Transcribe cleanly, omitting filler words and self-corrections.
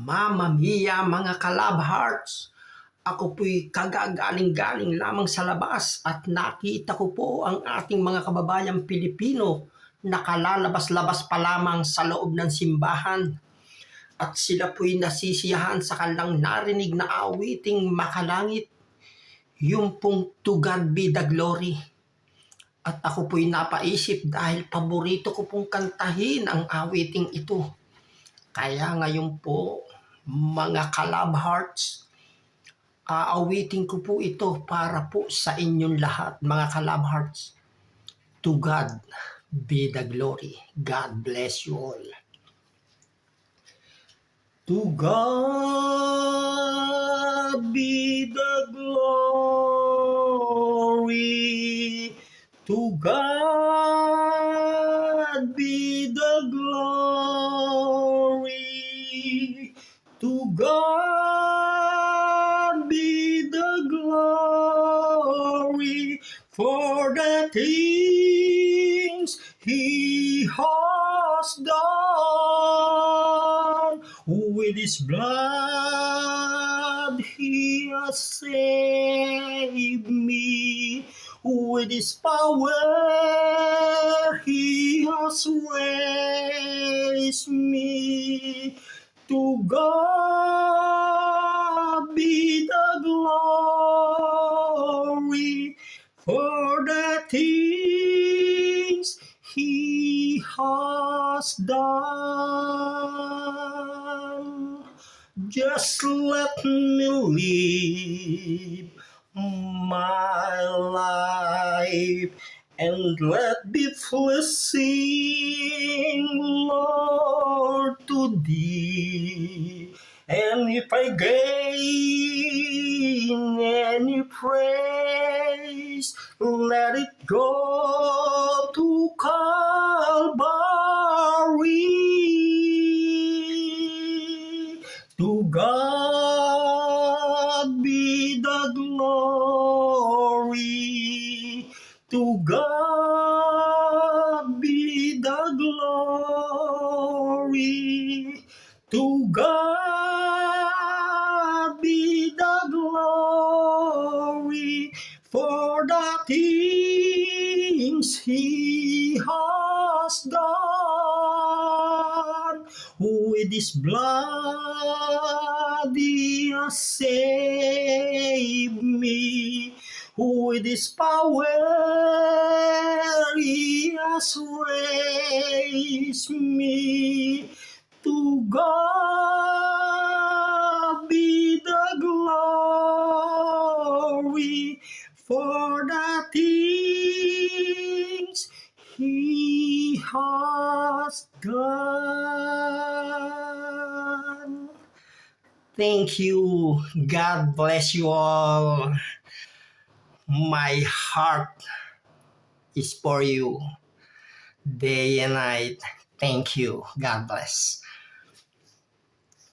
Mamma mia mga kalab hearts! Ako po'y kagagaling-galing lamang sa labas at nakita ko po ang ating mga kababayang Pilipino nakalalabas-labas pa lamang sa loob ng simbahan. At sila po'y nasisiyahan sa kanilang narinig na awiting makalangit, yung pong To God Be the Glory. At ako po'y napaisip dahil paborito ko pong kantahin ang awiting ito. Kaya ngayon po, mga kalab hearts, aawitin ko po ito para po sa inyong lahat, mga kalab hearts. To God be the glory. God bless you all. To God be the glory. To God be the glory. To God be the glory for the things He has done. With His blood He has saved me. With His power He has raised me. To God be the glory for the things He has done. Just let me live my life and let me pleasing, Lord, to Thee. And if I gain any praise, let it go to Calvary. To God be the glory. To God be the glory. To God be the glory for the things He has done. With His blood He has saved me. With His power He has raised me. To God be the glory for the things He has done. Thank you. God bless you all. My heart is for you day and night. Thank you. God bless.